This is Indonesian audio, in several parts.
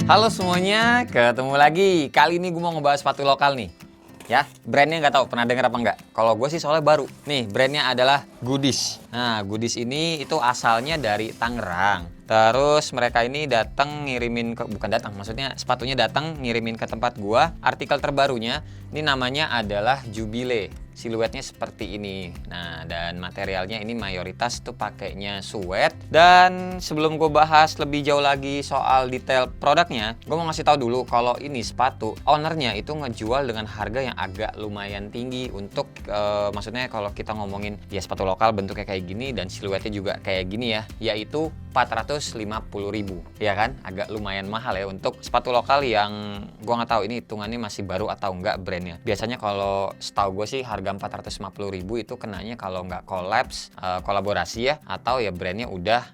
Halo semuanya, ketemu lagi. Kali ini gue mau ngebahas sepatu lokal nih. Ya, brandnya nggak tahu pernah denger apa nggak? Kalau gue sih soalnya baru. Nih, brandnya adalah Goodies. Nah, Goodies ini itu asalnya dari Tangerang. Terus mereka ini datang ngirimin ke, bukan datang, maksudnya sepatunya datang ngirimin ke tempat gua. Artikel terbarunya ini namanya adalah Jubilee. Siluetnya seperti ini. Nah, dan materialnya ini mayoritas tuh pakainya suede. Dan sebelum gue bahas lebih jauh lagi soal detail produknya, gue mau ngasih tahu dulu kalau ini sepatu ownernya itu ngejual dengan harga yang agak lumayan tinggi untuk maksudnya kalau kita ngomongin ya sepatu lokal bentuknya kayak gini dan siluetnya juga kayak gini ya, yaitu 450.000, ya kan? Agak lumayan mahal ya untuk sepatu lokal yang gue nggak tahu ini hitungannya masih baru atau enggak brandnya. Biasanya kalau setahu gue sih harga 450.000 itu kenanya kalau nggak kolaborasi ya, atau ya brandnya udah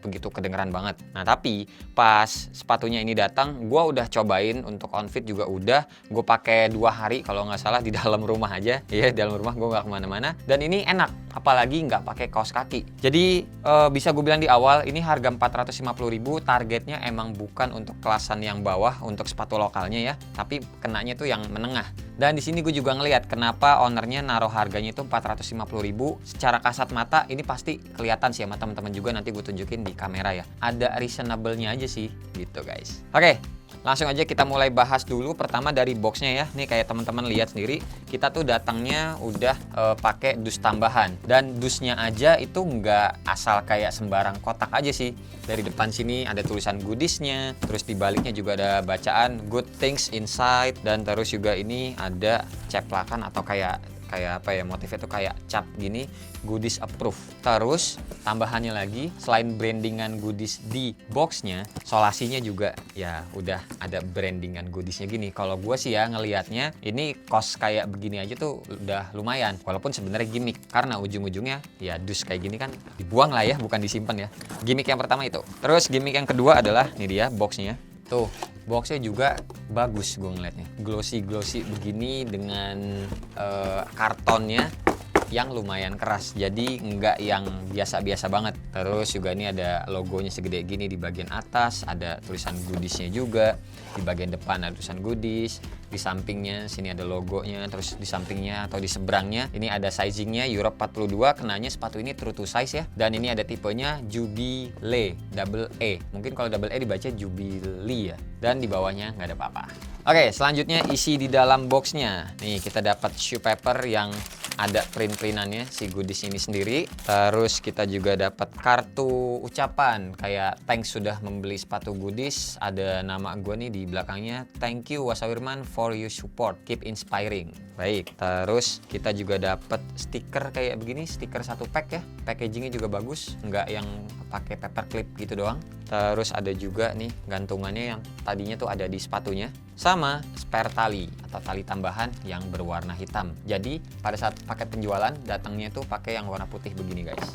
begitu kedengeran banget. Nah tapi pas sepatunya ini datang, gue udah cobain untuk on fit juga udah. Gue pakai 2 hari kalau nggak salah di dalam rumah aja, ya dalam rumah gue nggak kemana-mana. Dan ini enak, apalagi nggak pakai kaos kaki. Jadi bisa gue bilang di awal ini harga 450.000, targetnya emang bukan untuk kelasan yang bawah untuk sepatu lokalnya ya, tapi kenanya tuh yang menengah. Dan di sini gue juga ngelihat kenapa ownernya naruh harganya itu 450.000. Secara kasat mata ini pasti kelihatan sih sama teman-teman juga, nanti gue tunjukin di kamera ya. Ada reasonable-nya aja sih gitu guys. Oke, langsung aja kita mulai bahas dulu. Pertama dari boxnya ya. Nih kayak teman-teman lihat sendiri, kita tuh datangnya udah pakai dus tambahan. Dan dusnya aja itu nggak asal kayak sembarang kotak aja sih. Dari depan sini ada tulisan Goodies-nya, terus di baliknya juga ada bacaan Good Things Inside, dan terus juga ini ada ceplakan atau kayak apa ya, motifnya tuh kayak cap gini, Goodies Approve. Terus tambahannya lagi, selain brandingan Goodies di boxnya, solasinya juga ya udah ada brandingan Goodiesnya gini. Kalau gue sih ya ngelihatnya ini kos kayak begini aja tuh udah lumayan, walaupun sebenarnya gimmick karena ujung-ujungnya ya dus kayak gini kan dibuang lah ya, bukan disimpan ya. Gimmick yang pertama itu. Terus gimmick yang kedua adalah nih dia boxnya. Tuh, boxnya juga bagus gue ngeliatnya. Glossy begini dengan kartonnya yang lumayan keras. Jadi nggak yang biasa-biasa banget. Terus juga ini ada logonya segede gini di bagian atas. Ada tulisan Goodies-nya juga. Di bagian depan ada tulisan Goodies. Di sampingnya sini ada logonya. Terus di sampingnya atau di seberangnya ini ada sizingnya Europe 42. Kenanya sepatu ini true to size ya. Dan ini ada tipenya Jubilee double E. Mungkin kalau double E dibaca Jubilee ya. Dan di bawahnya nggak ada apa-apa. Oke, selanjutnya isi di dalam boxnya. Nih kita dapat shoe paper yang ada print-printannya si Goodies ini sendiri. Terus kita juga dapat kartu ucapan kayak thanks sudah membeli sepatu Goodies. Ada nama gue nih di belakangnya. Thank you Wasawirman for your support. Keep inspiring. Baik, terus kita juga dapat stiker kayak begini, stiker 1 pack ya. Packagingnya juga bagus, nggak yang pakai paperclip gitu doang. Terus ada juga nih gantungannya yang tadinya tuh ada di sepatunya. Sama spare tali atau tali tambahan yang berwarna hitam. Jadi pada saat paket penjualan datangnya tuh pakai yang warna putih begini guys.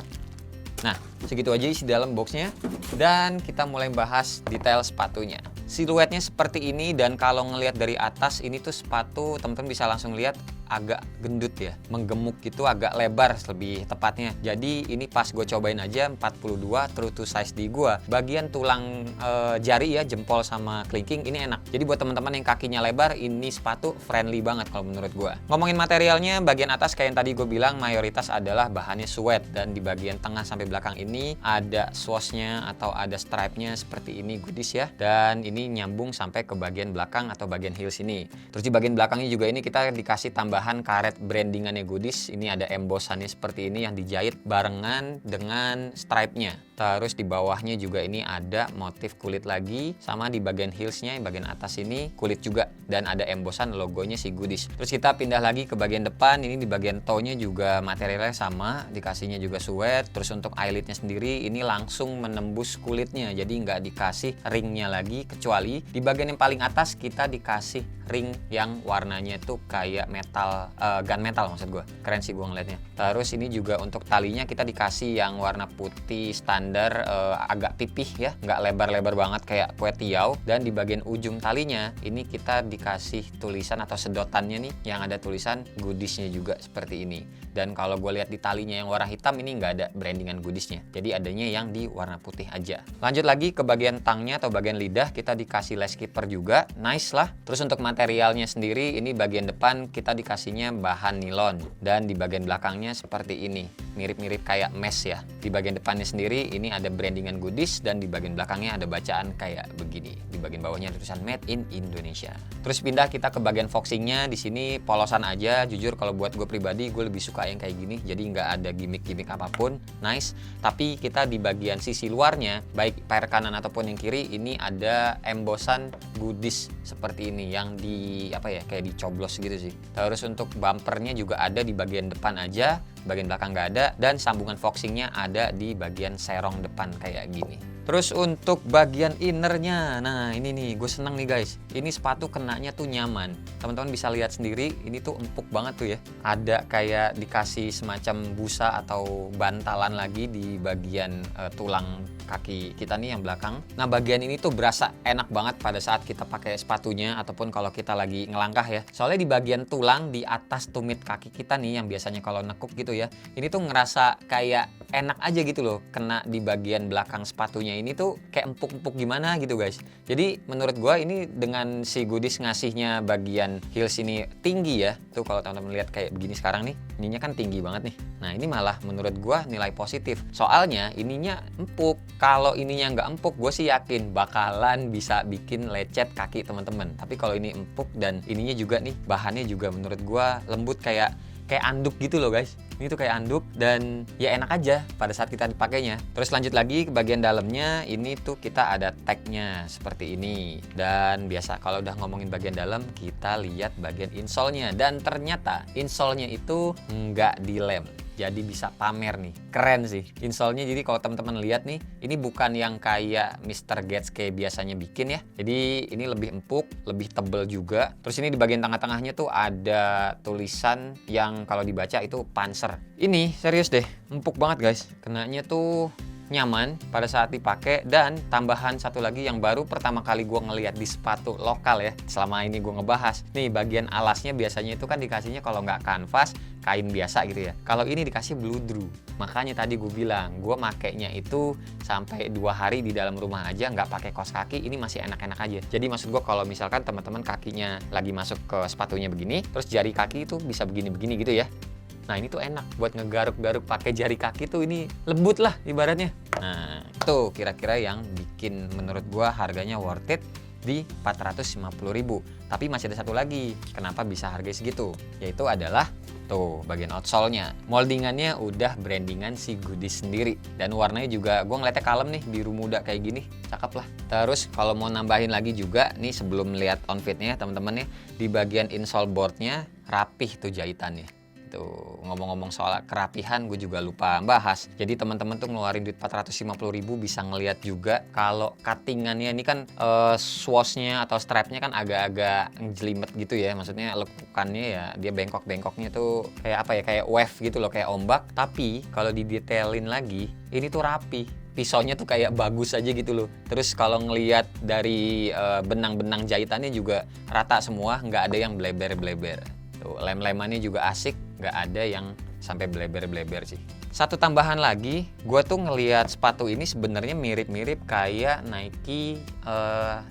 Nah, segitu aja isi dalam boxnya. Dan kita mulai bahas detail sepatunya. Siluetnya seperti ini, dan kalau ngelihat dari atas ini tuh sepatu teman-teman bisa langsung lihat agak gendut ya, menggemuk gitu, agak lebar lebih tepatnya. Jadi ini pas gue cobain aja 42 true to size di gue. Bagian tulang jari ya, jempol sama kelingking ini enak. Jadi buat teman-teman yang kakinya lebar, ini sepatu friendly banget kalau menurut gue. Ngomongin materialnya, bagian atas kayak yang tadi gue bilang mayoritas adalah bahannya suede, dan di bagian tengah sampai belakang ini ada swoosh-nya atau ada stripe-nya seperti ini Goodies ya. Dan ini nyambung sampai ke bagian belakang atau bagian heels ini. Terus di bagian belakangnya juga ini kita dikasih tambahan karet brandingannya Goodies. Ini ada embossannya seperti ini yang dijahit barengan dengan stripe-nya. Terus di bawahnya juga ini ada motif kulit lagi, sama di bagian heelsnya, bagian atas ini kulit juga, dan ada embossan logonya si Goodies. Terus kita pindah lagi ke bagian depan, ini di bagian toe-nya juga materialnya sama, dikasihnya juga suede. Terus untuk eyelidnya sendiri ini langsung menembus kulitnya, jadi nggak dikasih ringnya lagi, kecuali di bagian yang paling atas kita dikasih ring yang warnanya tuh kayak metal, gunmetal maksud gue. Keren sih gue ngeliatnya. Terus ini juga untuk talinya kita dikasih yang warna putih standar standar agak pipih ya, nggak lebar-lebar banget kayak kue tiaw. Dan di bagian ujung talinya ini kita dikasih tulisan atau sedotannya nih yang ada tulisan goodiesnya juga seperti ini. Dan kalau gue lihat di talinya yang warna hitam ini nggak ada brandingan goodiesnya, jadi adanya yang di warna putih aja. Lanjut lagi ke bagian tangnya atau bagian lidah, kita dikasih lace keeper juga, nice lah. Terus untuk materialnya sendiri, ini bagian depan kita dikasihnya bahan nilon, dan di bagian belakangnya seperti ini, mirip-mirip kayak mesh ya. Di bagian depannya sendiri ini ada brandingan goodies, dan di bagian belakangnya ada bacaan kayak begini. Di bagian bawahnya ada tulisan Made in Indonesia. Terus pindah kita ke bagian foxingnya, di sini polosan aja. Jujur kalau buat gue pribadi, gue lebih suka yang kayak gini, jadi nggak ada gimmick-gimmick apapun, nice. Tapi kita di bagian sisi luarnya, baik per kanan ataupun yang kiri, ini ada embosan goodies seperti ini yang di apa ya, kayak dicoblos gitu sih. Terus untuk bumpernya juga ada di bagian depan aja, bagian belakang nggak ada, dan sambungan foxingnya ada di bagian serong depan kayak gini. Terus untuk bagian innernya, nah ini nih gue seneng nih guys, ini sepatu kenanya tuh nyaman. Teman-teman bisa lihat sendiri, ini tuh empuk banget tuh ya. Ada kayak dikasih semacam busa atau bantalan lagi di bagian tulang kaki kita nih yang belakang. Nah bagian ini tuh berasa enak banget pada saat kita pakai sepatunya ataupun kalau kita lagi ngelangkah ya. Soalnya di bagian tulang di atas tumit kaki kita nih yang biasanya kalau nekuk gitu ya, ini tuh ngerasa kayak enak aja gitu loh, kena di bagian belakang sepatunya ini tuh kayak empuk-empuk gimana gitu guys. Jadi menurut gua ini dengan si goodies ngasihnya bagian heels ini tinggi ya. Tuh kalau teman-teman lihat kayak begini sekarang nih, ininya kan tinggi banget nih. Nah ini malah menurut gua nilai positif. Soalnya ininya empuk. Kalau ininya nggak empuk, gue sih yakin bakalan bisa bikin lecet kaki teman-teman. Tapi kalau ini empuk dan ininya juga nih, bahannya juga menurut gue lembut kayak anduk gitu loh guys. Ini tuh kayak anduk dan ya enak aja pada saat kita dipakainya. Terus lanjut lagi ke bagian dalamnya, ini tuh kita ada tagnya seperti ini. Dan biasa kalau udah ngomongin bagian dalam, kita lihat bagian insole-nya. Dan ternyata insole-nya itu nggak dilem. Jadi bisa pamer nih, keren sih insole-nya. Jadi kalau teman-teman lihat nih, ini bukan yang kayak Mr. Gates kayak biasanya bikin ya. Jadi ini lebih empuk, lebih tebel juga. Terus ini di bagian tengah-tengahnya tuh ada tulisan yang kalau dibaca itu Panzer. Ini serius deh, empuk banget guys. Kenanya tuh nyaman pada saat dipakai. Dan tambahan satu lagi yang baru pertama kali gue ngeliat di sepatu lokal ya, selama ini gue ngebahas nih, bagian alasnya biasanya itu kan dikasihnya kalau nggak kanvas, kain biasa gitu ya. Kalau ini dikasih bludru. Makanya tadi gue bilang gue makainya itu sampai 2 hari di dalam rumah aja nggak pakai kaos kaki, ini masih enak-enak aja. Jadi maksud gue kalau misalkan teman-teman kakinya lagi masuk ke sepatunya begini, terus jari kaki itu bisa begini-begini gitu ya. Nah ini tuh enak buat ngegaruk-garuk pakai jari kaki tuh, ini lembut lah ibaratnya. Nah itu kira-kira yang bikin menurut gua harganya worth it di 450.000. Tapi masih ada satu lagi kenapa bisa harga segitu, yaitu adalah tuh bagian outsole-nya. Moldingannya udah brandingan si goodies sendiri. Dan warnanya juga gue ngeliatnya kalem nih, biru muda kayak gini, cakep lah. Terus kalau mau nambahin lagi juga nih sebelum lihat outfitnya teman-teman nih, di bagian insole boardnya rapih tuh jahitannya. Tuh, ngomong-ngomong soal kerapihan gue juga lupa bahas. Jadi teman-teman tuh ngeluarin duit 450.000 bisa ngeliat juga kalau cuttingannya ini kan swoosh-nya atau strapnya kan agak-agak jelimet gitu ya. Maksudnya lekukannya ya dia bengkok-bengkoknya tuh kayak apa ya, kayak wave gitu loh, kayak ombak. Tapi kalau didetailin lagi ini tuh rapi. Pisaunya tuh kayak bagus aja gitu loh. Terus kalau ngelihat dari benang-benang jahitannya juga rata semua, nggak ada yang bleber-bleber. Tuh, lem-lemannya juga asik, nggak ada yang sampai bleber-bleber sih. Satu tambahan lagi, gue tuh ngelihat sepatu ini sebenarnya mirip-mirip kayak Nike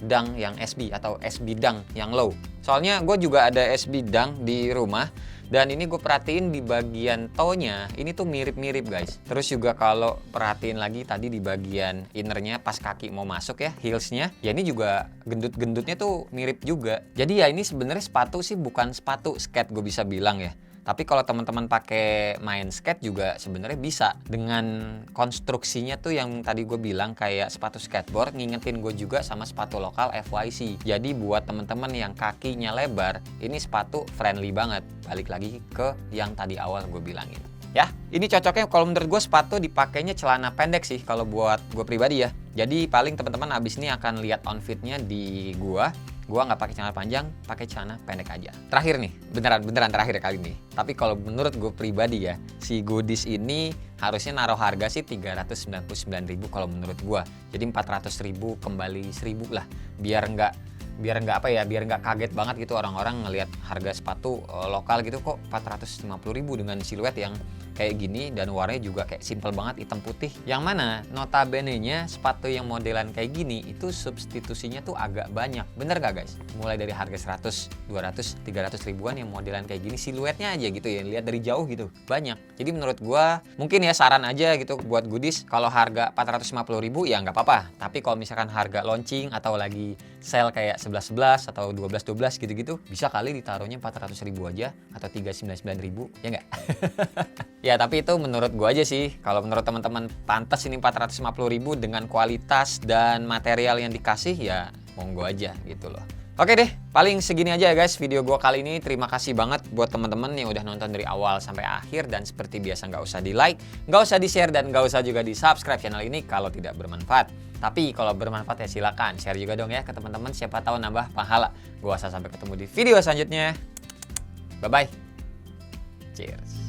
Dunk yang SB atau SB Dunk yang low. Soalnya gue juga ada SB Dunk di rumah. Dan ini gue perhatiin di bagian toe-nya ini tuh mirip-mirip guys. Terus juga kalau perhatiin lagi tadi di bagian innernya pas kaki mau masuk ya, heelsnya, ya ini juga gendut-gendutnya tuh mirip juga. Jadi ya ini sebenarnya sepatu sih bukan sepatu skate gue bisa bilang ya. Tapi kalau teman-teman pakai main skate juga sebenarnya bisa. Dengan konstruksinya tuh yang tadi gue bilang kayak sepatu skateboard, ngingetin gue juga sama sepatu lokal FYC. Jadi buat teman-teman yang kakinya lebar, ini sepatu friendly banget. Balik lagi ke yang tadi awal gue bilangin. Ya, ini cocoknya kalau menurut gue sepatu dipakainya celana pendek sih kalau buat gue pribadi ya. Jadi paling teman-teman abis ini akan lihat outfitnya di gua. gua nggak pakai celana panjang, pakai celana pendek aja. Terakhir nih, beneran terakhir kali ini. Tapi kalau menurut gue pribadi ya, si Goodies ini harusnya naruh harga sih 399.000 kalau menurut gua. Jadi 400.000 kembali 1.000 lah. Biar nggak kaget banget gitu orang-orang ngelihat harga sepatu lokal gitu kok 450.000 dengan siluet yang kayak gini dan warnanya juga kayak simple banget hitam putih. Yang mana notabene-nya sepatu yang modelan kayak gini itu substitusinya tuh agak banyak. Bener gak guys? Mulai dari harga 100, 200, 300 ribuan yang modelan kayak gini siluetnya aja gitu ya, lihat dari jauh gitu. Banyak. Jadi menurut gua mungkin ya saran aja gitu buat Goodies, kalau harga 450.000 ya nggak apa-apa. Tapi kalau misalkan harga launching atau lagi sale kayak 11.11 atau 12.12 gitu-gitu, bisa kali ditaruhnya 400.000 aja atau 399.000, ya nggak? Ya tapi itu menurut gua aja sih. Kalau menurut teman-teman pantas ini 450.000 dengan kualitas dan material yang dikasih ya monggo aja gitu loh. Oke deh, paling segini aja ya guys video gua kali ini. Terima kasih banget buat teman-teman yang udah nonton dari awal sampai akhir. Dan seperti biasa nggak usah di like, nggak usah di share, dan nggak usah juga di subscribe channel ini kalau tidak bermanfaat. Tapi kalau bermanfaat ya silakan share juga dong ya ke teman-teman, siapa tahu nambah pahala. Gua sampai ketemu di video selanjutnya. Bye bye. Cheers.